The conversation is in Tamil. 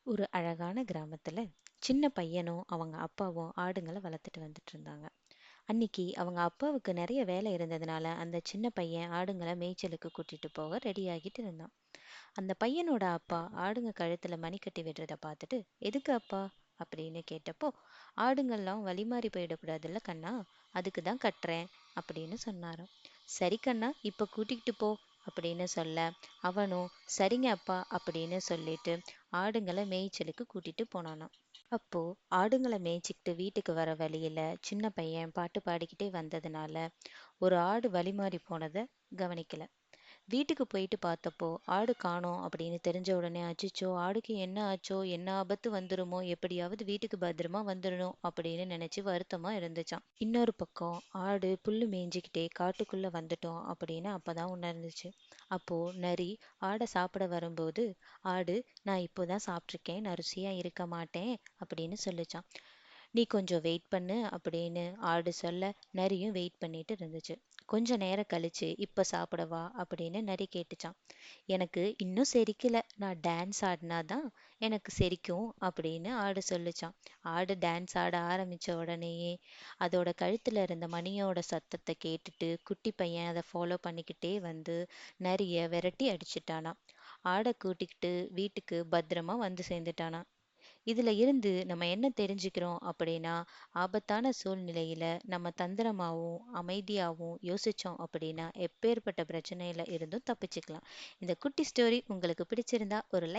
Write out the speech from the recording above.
ஒரு அழகான கிராமத்துல சின்ன பையனும் அவங்க அப்பாவும் ஆடுங்களை வளர்த்துட்டு வந்துட்டு இருந்தாங்க. அன்னைக்கு அவங்க அப்பாவுக்கு நிறைய வேலை இருந்ததுனால அந்த சின்ன பையன் ஆடுங்களை மேய்ச்சலுக்கு கூட்டிட்டு போக ரெடி ஆகிட்டு இருந்தான். அந்த பையனோட அப்பா ஆடுங்க கழுத்துல மணி கட்டி விடுறத பார்த்துட்டு, எதுக்கு அப்பா அப்படின்னு கேட்டப்போ, ஆடுங்கள்லாம் வழி மாறி போயிடக்கூடாதுல்ல கண்ணா, அதுக்கு தான் கட்டுறேன் அப்படின்னு சொன்னாராம். சரி கண்ணா, இப்ப கூட்டிகிட்டு போ அப்படின்னு சொல்ல, அவனும் சரிங்க அப்பா அப்படின்னு சொல்லிட்டு ஆடுங்களை மேய்ச்சலுக்கு கூட்டிட்டு போனானாம். அப்போ ஆடுங்களை மேய்ச்சிக்கிட்டு வீட்டுக்கு வர வழியில சின்ன பையன் பாட்டு பாடிக்கிட்டே வந்ததுனால ஒரு ஆடு வழி மாறி போனதை கவனிக்கல. வீட்டுக்கு போயிட்டு பார்த்தப்போ ஆடு காணோம் அப்படின்னு தெரிஞ்ச உடனே, அச்சோ ஆடுக்கு என்ன ஆச்சோ, என்ன ஆபத்து வந்துருமோ, எப்படியாவது வீட்டுக்கு பத்திரமா வந்துடணும் அப்படின்னு நினைச்சு வருத்தமா இருந்துச்சாம். இன்னொரு பக்கம் ஆடு புல்லு மேய்ஞ்சிக்கிட்டே காட்டுக்குள்ள வந்துட்டோம் அப்படின்னு அப்பதான் உணர்ந்துச்சு. அப்போ நரி ஆடை சாப்பிட வரும்போது, ஆடு நான் இப்போதான் சாப்பிட்ருக்கேன், நான் ருசியா இருக்க மாட்டேன் அப்படின்னு சொல்லுச்சான். நீ கொஞ்சம் வெயிட் பண்ணு அப்படின்னு ஆடு சொல்ல, நரியும் வெயிட் பண்ணிட்டு இருந்துச்சு. கொஞ்ச நேரம் கழிச்சு இப்ப சாப்பிடவா அப்படின்னு நரி கேட்டுச்சான். எனக்கு இன்னும் செரிக்கல, நான் டான்ஸ் ஆடினாதான் எனக்கு செரிக்கும் அப்படின்னு ஆடு சொல்லுச்சான். ஆடு டான்ஸ் ஆட ஆரம்பிச்ச உடனேயே அதோட கழுத்துல இருந்த மணியோட சத்தத்தை கேட்டுட்டு குட்டி பையன் அதை ஃபாலோ பண்ணிக்கிட்டே வந்து நரிய விரட்டி அடிச்சிட்டானா. ஆடை கூட்டிக்கிட்டு வீட்டுக்கு பத்திரமா வந்து சேர்ந்துட்டானா. இதுல இருந்து நம்ம என்ன தெரிஞ்சுக்கிறோம் அப்படின்னா, ஆபத்தான சூழ்நிலையில நம்ம தந்திரமாவும் அமைதியாவும் யோசிச்சோம் அப்படின்னா எப்பேற்பட்ட பிரச்சனையில இருந்தும் தப்பிச்சுக்கலாம். இந்த குட்டி ஸ்டோரி உங்களுக்கு பிடிச்சிருந்தா ஒரு